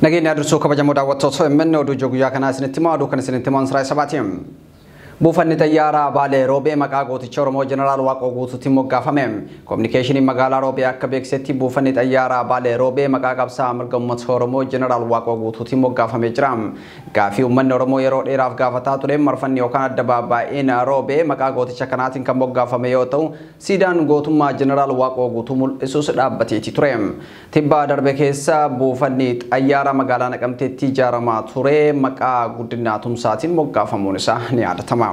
Nageenya adursu kabajamoo daawwattoota OMN oduu joguyyaa kanaa isinitti himaa oduu kan isinitti himan Siraa Sabaatiin. Buufanni xayyaaraa Baalee Roobee maqaa gooticha Oromoo Jeneraal Waaqoo Guutuutti moggaafame. Kominikeeshiniin magaalaa Roobee akka beeksisetti buufanni xayyaaraa Baalee Roobee maqaa qabsaa mirga uummata Oromoo Jeneraal Waaqoo Guutuutti moggaafamee jira. Gaafii uummanni Oromoo yeroo dheeraaf gaafataa ture marfanni yookaan adda baaba'een Roobee maqaa gooticha kanaatiin kan moggaafame yoo ta'u, siidaan gootummaa Jeneraal Waaqoo Guutuu mul'isuus dhaabbateeti ture. Tibbaa darbe keessa buufanni xayyaaraa magaalaa Naqamteetti ijaaramaa ture maqaa guddinaa tumsaatiin moggaafamuun isaa ni yaadatama.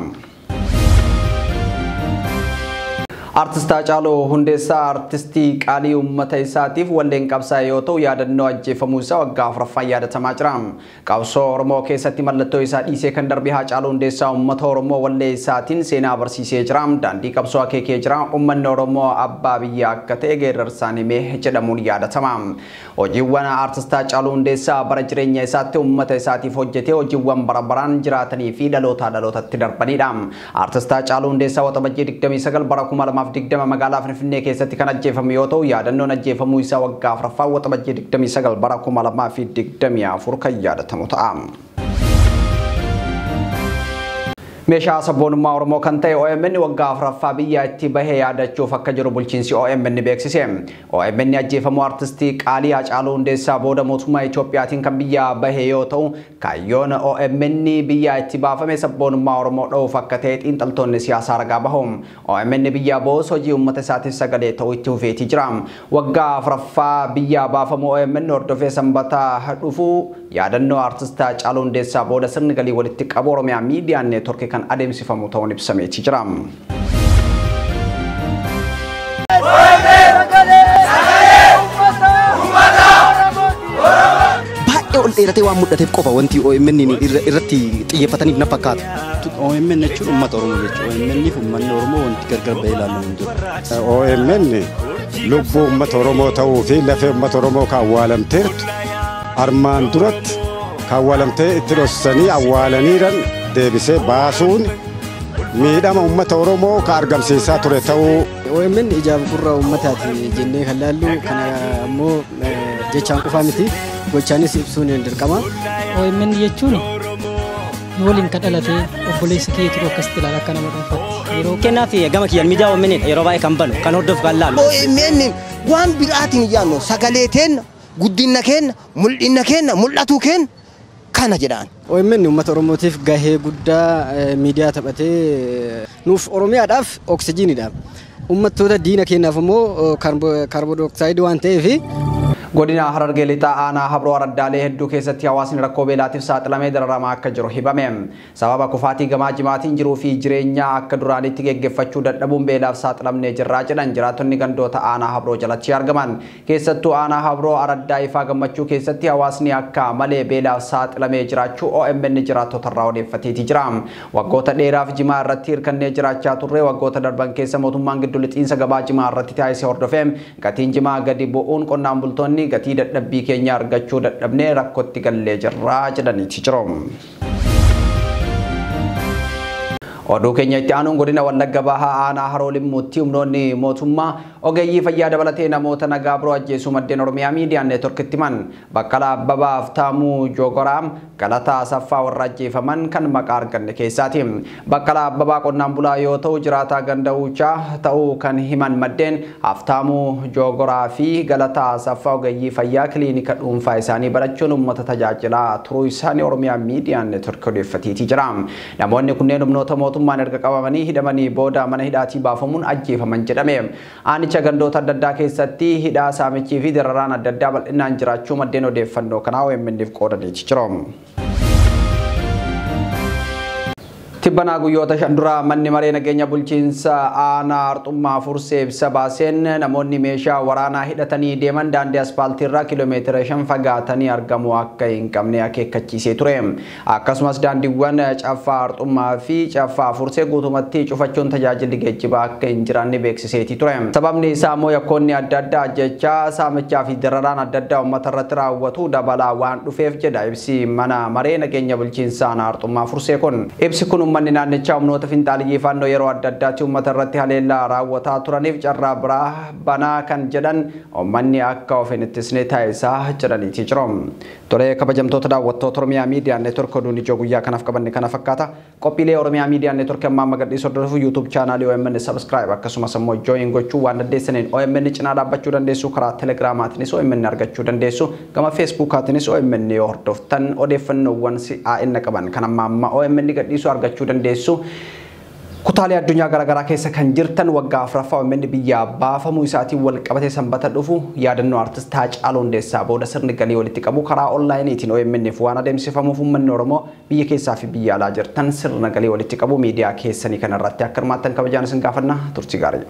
Artist Haacaaluu Hundeessaa artistii qaalii uummata isaatiif walleen qabsaa'e yoo ta'u yaadannoo ajjeefamuu isaa waggaa afuraffaan yaadatamaa jira. Qabsoo Oromoo keessatti mallattoo isaa dhiisee kan darbe Haacaaluu Hundeessaa uummata Oromoo wallee isaatiin seenaa barsiisee jira. Daandii qabsoo akeekee jira. Uummanni Oromoo abbaa biyyaa akka ta'e geerarsaan himee jedhamuun yaadatama. Hojiiwwan artist Haacaaluu Hundeessaa bara jireenya isaatti uummata isaatiif hojjetee hojiiwwan bara baraan jiraatanii fi dhalootaa dhalootatti darbanidha. Artist Haacaaluu Hundeessaa waxabajjii 29 bara 2020 magaalaa Finfinnee keessatti kan ajjeefame yoo ta'u yaadannoon ajjeefamuu isaa waggaa afuraffaa waxabajjii 29 bara 2024 kan yaadatamu ta'a. Meeshaa sabboonummaa Oromoo kan ta'e OMN waggaa afuraffaa biyya itti bahee yaadachuuf akka jiru bulchiinsi OMN beeksise. OMN ajjeefamuu artistii qaalii Haacaaluu Hundeessaa booda mootummaa Itoophiyaatiin kan biyya bahee yoo ta'u kaayyoon OMN biyya itti baafame sabboonummaa Oromoo dha'uuf akka ta'e xiinxaltoonni siyaasaa ragaa bahu. OMN biyya boos hojii uummata isaatiif sagalee ta'uu itti fufeetii jira. Waggaa afuraffaa biyya baafamu OMN hordofee sanbataa dhufu yaadannoo artist Haacaaluu Hundeessaa booda sirni galii walitti qabu Oromiyaa Miidiyaa Neetwork kan adeemsifamu ta'uun ibsameetii jira. Baay'ee ol dheeratee waan mul'ateef qofa wanti OMN irratti xiyyeeffataniif na fakkaata. OMN jechuun uummata Oromoo jechuudha. OMN fi uummanni Oromoo wanti gargar bahee ilaalamu hin jiru. OMN lubbuu uummata Oromoo ta'uu fi lafee uummata Oromoo kan awwaalamteertu armaan duratti kan awwaalamtee itti dhossanii awwaalaniiran deebisee baasuun miidhama uummata Oromoo ka argamsiisaa ture ta'uu. OMN ijaaf gurra uummataati jennee kan laallu kana ammoo jechaan qofaa miti gochaanis ibsuun hin dirqama. OMN jechuun waliin ka dhalatee obboleessa kee ture akkasitti ilaala akka nama dhuunfaatti. Yeroo kennaaf gama kiyyaan miidiyaa OMN yeroo baay'ee kan banu kan hordofu kan laalu. OMN waan biraatiin ijaannu sagalee kenna guddina kenna mul'ina kenna mul'atu kenna. Kana jedhaan. OMN uummata Oromootiif gahee guddaa miidiyaa taphatee nuuf Oromiyaadhaaf oksijiinidha. Uummattoota diina kennaaf immoo kaarboodoksaayiidii waan ta'eef. Godina Harargee lixaa aanaa Habroo Araddaalee hedduu keessatti hawaasni rakkoo beelaatiif saaxilamee dararamaa akka jiru himame. Sababa kufaatii gamaa jimaatiin jiruu fi jireenya akka duraanitti geggeeffachuu dadhabuun beelaaf saaxilamnee jirraa jedhan jiraattonni gandoota aanaa Habroo jalatti argaman. Keessattuu aanaa Habroo Araddaa Ifaa Gammachuu keessatti hawaasni akka malee beelaaf saaxilamee jiraachuu OMN jiraattota irraa odeeffateeti jira. Waggoota dheeraaf jimaa irratti hirkannee jiraachaa turre waggoota darban keessa mootummaan giddu lixiinsa gabaa jimaa irratti taasisee hordofee gatiin jimaa gadi bu'uun qonnaan bultoonni gatii dadhabbii keenya argachuu dadhabnee rakkootti gallee jirraa jedhaniiti jiru. Oduu keenya itti aanuun godina Wallagga Bahaa aanaa Haroo Limmuutti humnoonni mootummaa ogeeyyii fayyaa dabalatee namoota nagaa biroo ajjeesuu maddeen Oromiyaa Miidiyaa Neetworkitti himan. Baqqalaa Abbabaa Aftaamuu Jogoraam Galataa Asaffaa warra ajjeefaman kan maqaa arganne keessaati. Baqqalaa Abbabaa qonnaan bulaa yoo ta'u jiraataa ganda Uchaa ta'uu kan himan maddeen Aftaamuu Jogoraa fi Galataa Asaffaa ogeeyyii fayyaa kiliinika dhuunfaa isaanii barachuun uummata tajaajilaa turuu isaanii Oromiyaa Miidiyaa Neetwork odeeffateeti jira. Namoonni kunneen humnoota mootummaan erga qabamanii hidhamanii booda mana hidhaatii baafamuun ajjeefaman jedhame. Aanicha gandoota adda addaa keessatti hidhaa saamichii fi dararaan adda addaa bal'inaan jiraachuu maddeen odeeffannoo kanaa OMN'if qoodaniiti jiru. Tibbana guyyoota shan dura manni maree nageenya bulchiinsa aanaa Arxummaa Fursee ibsa baaseen namoonni meeshaa waraanaa hidhatanii deeman daandii aspaaltii irraa kiiloomeetira 5 fagaatanii argamuu akka hin qabne akeekkachiisee ture. Akkasumas daandiiwwan Caffaa Arxummaa fi Caffaa Fursee guutumatti cufachuun tajaajilli geejjibaa akka hin jiraanne beeksiseeti ture. Sababni isaa immoo yakkoonni adda addaa ajjechaa saamichaa fi dararaan adda addaa uummata irratti raawwatu dabalaa waan dhufeef jedha ibsi mana maree nageenya bulchiinsa aanaa Arxummaa Fursee kun. Ibsi kun uummanni naannichaa humnoota finxaaliyyii faannoo yeroo adda addaatti uummata irratti haleellaa raawwataa turaniif carraa biraa banaa kan jedhan uummanni akka of hin ittisne taasisaa jedhaniiti jiru. Tolee kabajamtoota daawwattoota Oromiyaa Miidiyaa Neetwork oduun ijoo guyyaa kanaaf qabanne kana fakkaata. Qophiilee Oromiyaa Miidiyaa Neetwork amma gadhiisuu hordofuuf YouTube chaanaalii OMN subscribe akkasumas immoo join gochuu waan dandeessaniin OMN cinaa dhaabbachuu dandeessu karaa Telegraamaatiinis OMN argachuu dandeessu gama Facebookaatiinis OMN yoo hordoftan odeeffannoowwan si'aa'inna qaban kan amma OMN gadhiisuu argachuu dandeessu. Kutaalee addunyaa garaagaraa keessa kan jirtan waggaa afuraffaa OMN biyyaa baafamuu isaatiin wal qabatee sanbata dhufu yaadannoo artist Haacaaluu Hundeessaa booda sirni galii walitti qabu karaa onlaayiniitiin OMN'f waan adeemsifamuuf uummanni Oromoo biyya keessaa fi biyya alaa jirtan sirna galii walitti qabu miidiyaa keessanii kanarratti akka hirmaattan kabajaan isin gaafanna turtii gaarii.